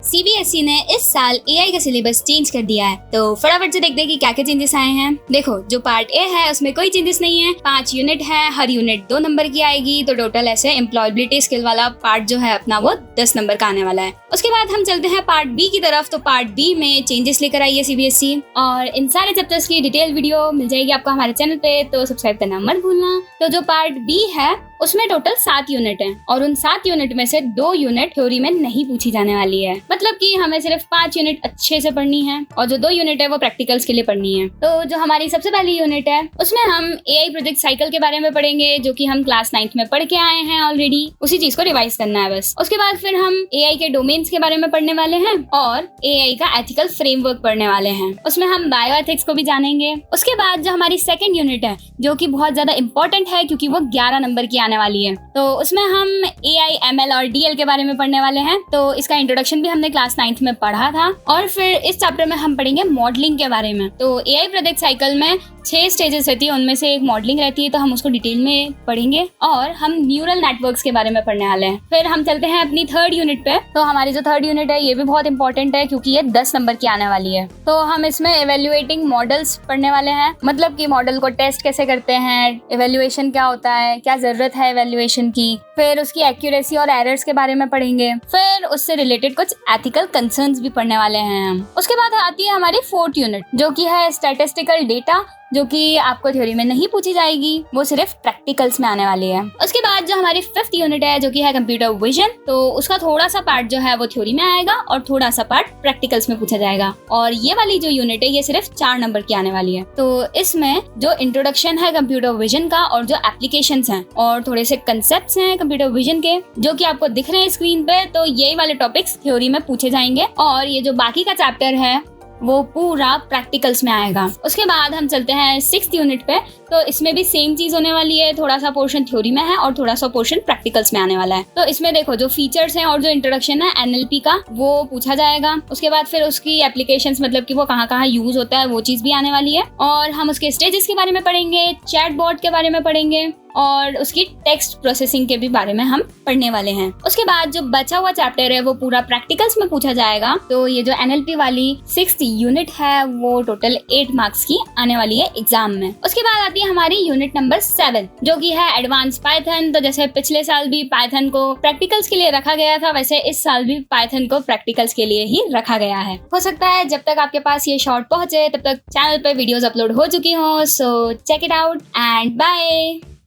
CBSE ने इस साल एआई का सिलेबस चेंज कर दिया है, तो फटाफट से देखते हैं कि क्या क्या चेंजेस आए हैं। देखो, जो पार्ट ए है उसमें कोई चेंजेस नहीं है। 5 यूनिट है, हर यूनिट 2 नंबर की आएगी, तो टोटल ऐसे एम्प्लॉयबिलिटी स्किल वाला पार्ट जो है अपना वो 10 नंबर का आने वाला है। उसके बाद हम चलते हैं पार्ट बी की तरफ। तो पार्ट बी में चेंजेस लेकर आई है सीबीएसई, और इन सारे चैप्टर्स की डिटेल वीडियो मिल जाएगी आपको हमारे चैनल पे, तो सब्सक्राइब करना मत भूलना। तो जो पार्ट बी है उसमें टोटल 7 यूनिट हैं, और उन 7 यूनिट में से 2 यूनिट थ्योरी में नहीं पूछी जाने वाली है। मतलब कि हमें सिर्फ 5 यूनिट अच्छे से पढ़नी है, और जो 2 यूनिट है वो प्रैक्टिकल्स के लिए पढ़नी है। तो जो हमारी सबसे पहली यूनिट है उसमें हम एआई प्रोजेक्ट साइकिल के बारे में पढ़ेंगे, जो कि हम क्लास 9th में पढ़ के आए हैं ऑलरेडी। उसी चीज को रिवाइज करना है बस। उसके बाद फिर हम एआई के डोमेन्स के बारे में पढ़ने वाले हैं, और एआई का एथिकल फ्रेमवर्क पढ़ने वाले हैं। उसमें हम बायो एथिक्स को भी जानेंगे। उसके बाद जो हमारी सेकेंड यूनिट है, जो कि बहुत ज्यादा इंपॉर्टेंट है क्योंकि वो 11 नंबर की आने वाली है, तो उसमें हम एआई, एमएल और डीएल के बारे में पढ़ने वाले हैं। तो इसका इंट्रोडक्शन भी हमने क्लास 9th में पढ़ा था। और फिर इस चैप्टर में हम पढ़ेंगे मॉडलिंग के बारे में। तो एआई प्रोजेक्ट साइकिल में 6 स्टेजेस रहती है, उनमें से एक मॉडलिंग रहती है, तो हम उसको डिटेल में पढ़ेंगे। और हम न्यूरल नेटवर्क्स के बारे में पढ़ने वाले हैं। फिर हम चलते हैं अपनी थर्ड यूनिट पे। तो हमारी जो थर्ड यूनिट है ये भी बहुत इंपॉर्टेंट है क्योंकि ये 10 नंबर की आने वाली है। तो हम इसमें इवेल्युएटिंग मॉडल्स पढ़ने वाले हैं, मतलब कि मॉडल को टेस्ट कैसे करते हैं, इवेल्युएशन क्या होता है, क्या जरूरत है इवेल्युएशन की। फिर उसकी एक्यूरेसी और एरर्स के बारे में पढ़ेंगे। फिर उससे रिलेटेड कुछ एथिकल कंसर्न्स भी पढ़ने वाले हैं हम। उसके बाद आती है हमारी फोर्थ यूनिट, जो कि है स्टैटिस्टिकल डेटा, जो कि आपको थ्योरी में नहीं पूछी जाएगी, वो सिर्फ प्रैक्टिकल्स में आने वाली है। उसके बाद जो हमारी 5th यूनिट है, जो कि है कंप्यूटर विजन, तो उसका थोड़ा सा पार्ट जो है वो थ्योरी में आएगा और थोड़ा सा पार्ट प्रैक्टिकल्स में पूछा जाएगा। और ये वाली जो यूनिट है ये सिर्फ 4 नंबर की आने वाली है। तो इसमें जो इंट्रोडक्शन है कंप्यूटर विजन का, और जो एप्लीकेशंस हैं और थोड़े से कंसेप्ट्स हैं कंप्यूटर विजन के, जो कि आपको दिख रहे हैं स्क्रीन पे, तो यही वाले टॉपिक्स थ्योरी में पूछे जाएंगे। और ये जो बाकी का चैप्टर है वो पूरा प्रैक्टिकल्स में आएगा। उसके बाद हम चलते हैं 6th यूनिट पे। तो इसमें भी सेम चीज होने वाली है, थोड़ा सा पोर्शन थ्योरी में है और थोड़ा सा पोर्शन प्रैक्टिकल्स में आने वाला है। तो इसमें देखो, जो फीचर्स हैं और जो इंट्रोडक्शन है एनएलपी का, वो पूछा जाएगा। उसके बाद फिर उसकी एप्लीकेशंस, मतलब कि वो कहाँ कहाँ यूज होता है, वो चीज भी आने वाली है। और हम उसके स्टेजेस के बारे में पढ़ेंगे, चैटबॉट के बारे में पढ़ेंगे, और उसकी टेक्स्ट प्रोसेसिंग के भी बारे में हम पढ़ने वाले हैं। उसके बाद जो बचा हुआ चैप्टर है वो पूरा प्रैक्टिकल्स में पूछा जाएगा। तो ये जो एनएलपी वाली 6th यूनिट है वो टोटल 8 मार्क्स की आने वाली है एग्जाम में। उसके बाद आती है हमारी यूनिट नंबर 7, जो कि है एडवांस पाइथन। तो जैसे पिछले साल भी पाइथन को प्रैक्टिकल्स के लिए रखा गया था, वैसे इस साल भी पाइथन को प्रैक्टिकल्स के लिए ही रखा गया है। हो सकता है जब तक आपके पास ये शॉर्ट पहुंचे तब तक चैनल पे वीडियोस अपलोड हो चुकी हो। So check it out and bye.